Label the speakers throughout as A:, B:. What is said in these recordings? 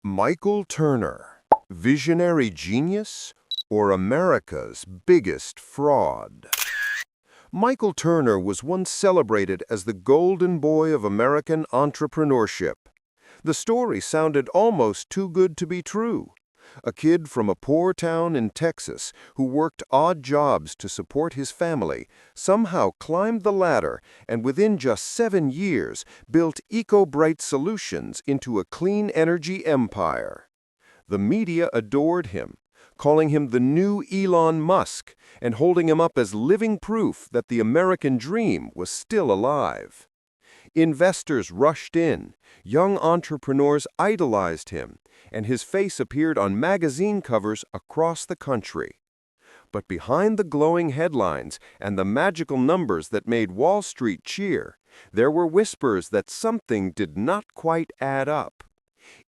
A: Michael Turner, visionary genius or America's biggest fraud? Michael Turner was once celebrated as the golden boy of American entrepreneurship. The story sounded almost too good to be true. A kid from a poor town in Texas who worked odd jobs to support his family somehow climbed the ladder and within just 7 years built eco-bright solutions into a clean energy empire. The media adored him, calling him the new Elon Musk and holding him up as living proof that the American dream was still alive. Investors rushed in, young entrepreneurs idolized him, and his face appeared on magazine covers across the country. But behind the glowing headlines and the magical numbers that made Wall Street cheer, there were whispers that something did not quite add up.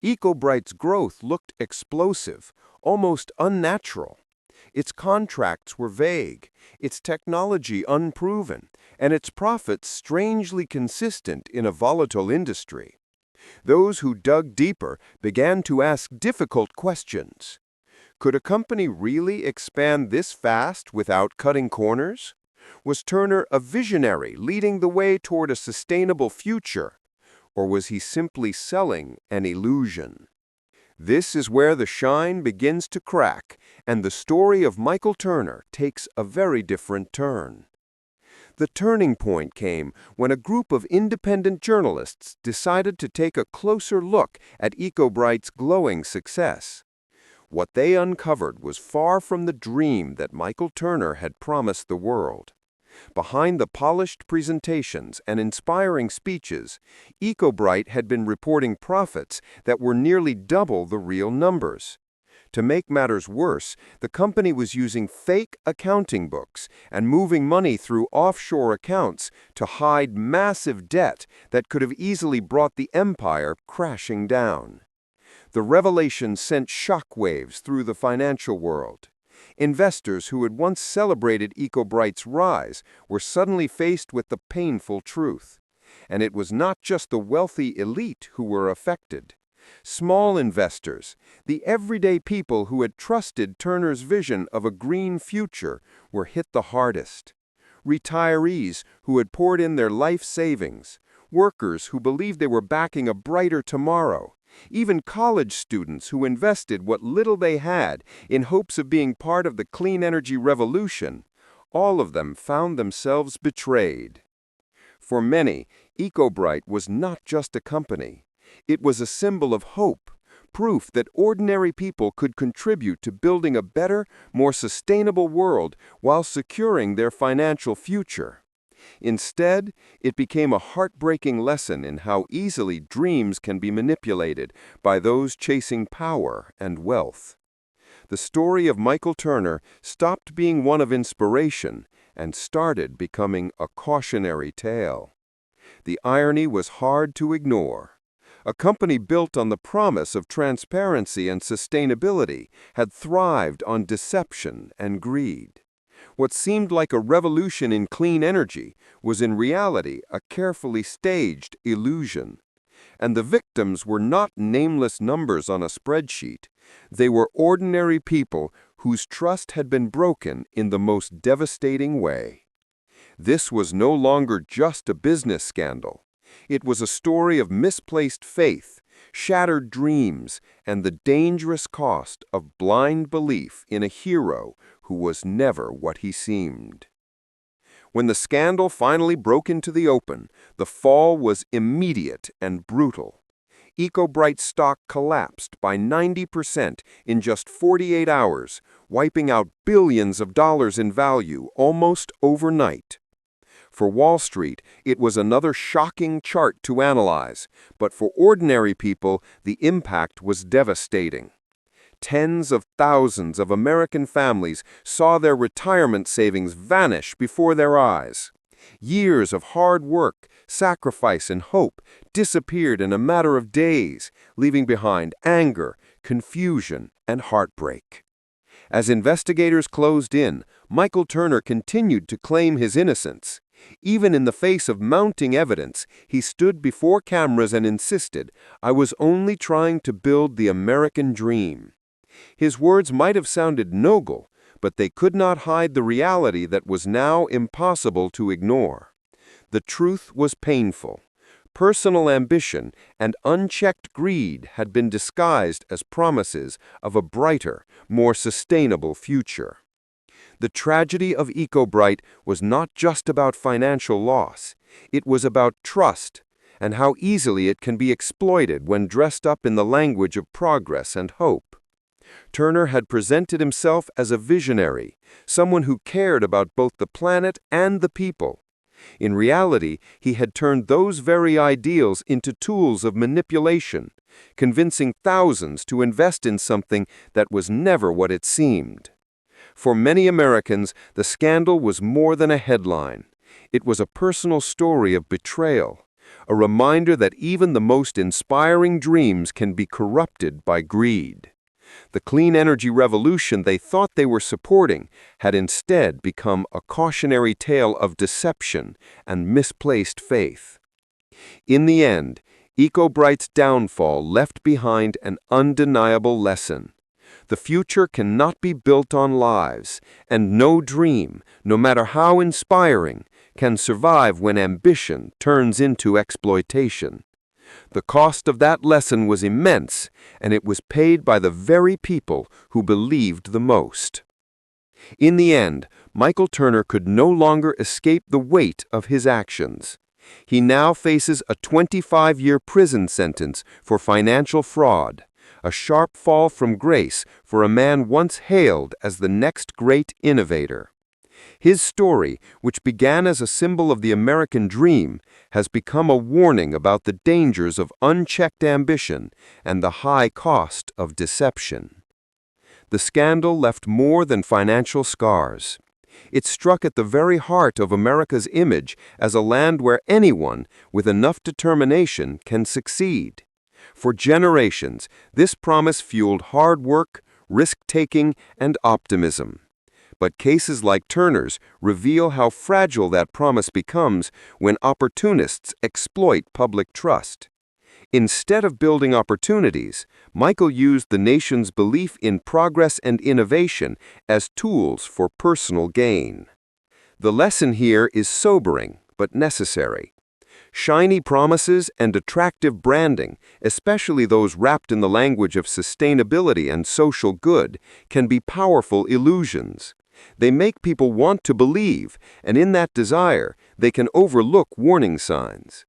A: EcoBright's growth looked explosive, almost unnatural. Its contracts were vague, its technology unproven, and its profits strangely consistent in a volatile industry. Those who dug deeper began to ask difficult questions. Could a company really expand this fast without cutting corners? Was Turner a visionary leading the way toward a sustainable future? Or was he simply selling an illusion? This is where the shine begins to crack, and the story of Michael Turner takes a very different turn. The turning point came when a group of independent journalists decided to take a closer look at EcoBright's glowing success. What they uncovered was far from the dream that Michael Turner had promised the world. Behind the polished presentations and inspiring speeches, EcoBright had been reporting profits that were nearly double the real numbers. To make matters worse, the company was using fake accounting books and moving money through offshore accounts to hide massive debt that could have easily brought the empire crashing down. The revelation sent shockwaves through the financial world. Investors who had once celebrated EcoBright's rise were suddenly faced with the painful truth. And it was not just the wealthy elite who were affected. Small investors, the everyday people who had trusted Turner's vision of a green future, were hit the hardest. Retirees who had poured in their life savings, workers who believed they were backing a brighter tomorrow, even college students who invested what little they had in hopes of being part of the clean energy revolution, all of them found themselves betrayed. For many, EcoBright was not just a company. It was a symbol of hope, proof that ordinary people could contribute to building a better, more sustainable world while securing their financial future. Instead, it became a heartbreaking lesson in how easily dreams can be manipulated by those chasing power and wealth. The story of Michael Turner stopped being one of inspiration and started becoming a cautionary tale. The irony was hard to ignore. A company built on the promise of transparency and sustainability had thrived on deception and greed. What seemed like a revolution in clean energy was in reality a carefully staged illusion. And the victims were not nameless numbers on a spreadsheet. They were ordinary people whose trust had been broken in the most devastating way. This was no longer just a business scandal. It was a story of misplaced faith, shattered dreams, and the dangerous cost of blind belief in a hero who was never what he seemed. When the scandal finally broke into the open, the fall was immediate and brutal. EcoBright's stock collapsed by 90% in just 48 hours, wiping out billions of dollars in value almost overnight. For Wall Street, it was another shocking chart to analyze, but for ordinary people, the impact was devastating. Tens of thousands of American families saw their retirement savings vanish before their eyes. Years of hard work, sacrifice, and hope disappeared in a matter of days, leaving behind anger, confusion, and heartbreak. As investigators closed in, Michael Turner continued to claim his innocence. Even in the face of mounting evidence, he stood before cameras and insisted, "I was only trying to build the American dream." His words might have sounded noble, but they could not hide the reality that was now impossible to ignore. The truth was painful. Personal ambition and unchecked greed had been disguised as promises of a brighter, more sustainable future. The tragedy of EcoBright was not just about financial loss. It was about trust and how easily it can be exploited when dressed up in the language of progress and hope. Turner had presented himself as a visionary, someone who cared about both the planet and the people. In reality, he had turned those very ideals into tools of manipulation, convincing thousands to invest in something that was never what it seemed. For many Americans, the scandal was more than a headline. It was a personal story of betrayal, a reminder that even the most inspiring dreams can be corrupted by greed. The clean energy revolution they thought they were supporting had instead become a cautionary tale of deception and misplaced faith. In the end, EcoBright's downfall left behind an undeniable lesson. The future cannot be built on lies, and no dream, no matter how inspiring, can survive when ambition turns into exploitation. The cost of that lesson was immense, and it was paid by the very people who believed the most. In the end, Michael Turner could no longer escape the weight of his actions. He now faces a 25-year prison sentence for financial fraud, a sharp fall from grace for a man once hailed as the next great innovator. His story, which began as a symbol of the American dream, has become a warning about the dangers of unchecked ambition and the high cost of deception. The scandal left more than financial scars. It struck at the very heart of America's image as a land where anyone with enough determination can succeed. For generations, this promise fueled hard work, risk-taking, and optimism. But cases like Turner's reveal how fragile that promise becomes when opportunists exploit public trust. Instead of building opportunities, Michael used the nation's belief in progress and innovation as tools for personal gain. The lesson here is sobering, but necessary. Shiny promises and attractive branding, especially those wrapped in the language of sustainability and social good, can be powerful illusions. They make people want to believe, and in that desire, they can overlook warning signs.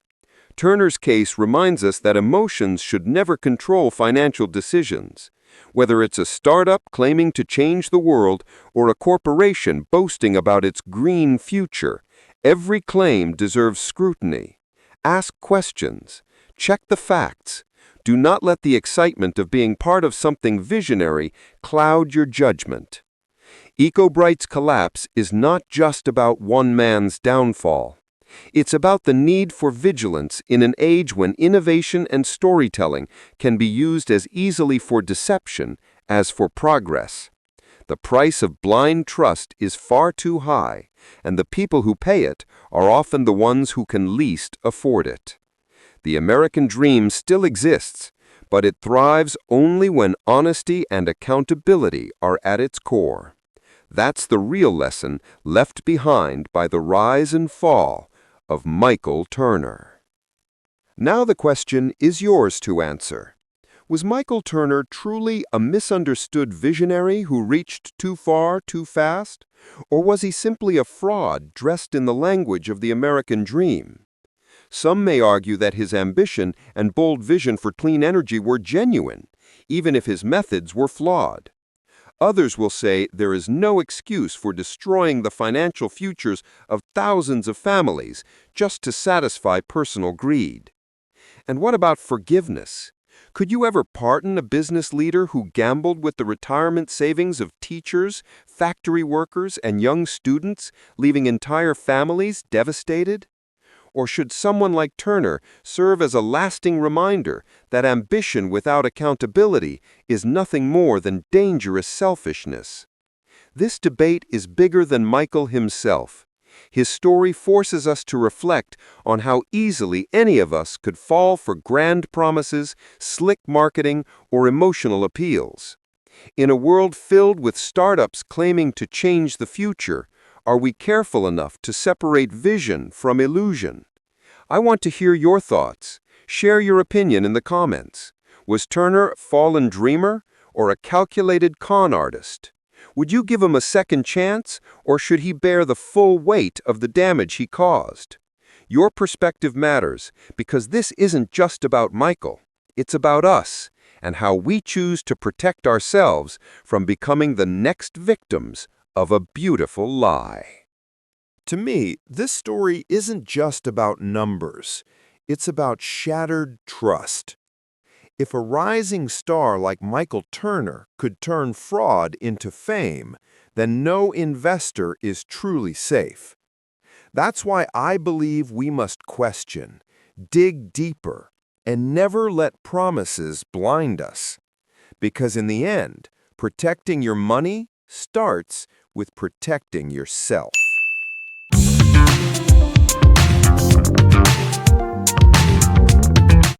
A: Turner's case reminds us that emotions should never control financial decisions. Whether it's a startup claiming to change the world or a corporation boasting about its green future, every claim deserves scrutiny. Ask questions. Check the facts. Do not let the excitement of being part of something visionary cloud your judgment. EcoBright's collapse is not just about one man's downfall. It's about the need for vigilance in an age when innovation and storytelling can be used as easily for deception as for progress. The price of blind trust is far too high, and the people who pay it are often the ones who can least afford it. The American dream still exists, but it thrives only when honesty and accountability are at its core. That's the real lesson left behind by the rise and fall of Michael Turner. Now the question is yours to answer. Was Michael Turner truly a misunderstood visionary who reached too far too fast? Or was he simply a fraud dressed in the language of the American dream? Some may argue that his ambition and bold vision for clean energy were genuine, even if his methods were flawed. Others will say there is no excuse for destroying the financial futures of thousands of families just to satisfy personal greed. And what about forgiveness? Could you ever pardon a business leader who gambled with the retirement savings of teachers, factory workers, and young students, leaving entire families devastated? Or should someone like Turner serve as a lasting reminder that ambition without accountability is nothing more than dangerous selfishness? This debate is bigger than Michael himself. His story forces us to reflect on how easily any of us could fall for grand promises, slick marketing, or emotional appeals. In a world filled with startups claiming to change the future, are we careful enough to separate vision from illusion? I want to hear your thoughts. Share your opinion in the comments. Was Turner a fallen dreamer or a calculated con artist? Would you give him a second chance, or should he bear the full weight of the damage he caused? Your perspective matters, because this isn't just about Michael. It's about us, and how we choose to protect ourselves from becoming the next victims of a beautiful lie.
B: To me, this story isn't just about numbers. It's about shattered trust. If a rising star like Michael Turner could turn fraud into fame, then no investor is truly safe. That's why I believe we must question, dig deeper, and never let promises blind us. Because in the end, protecting your money starts with protecting yourself.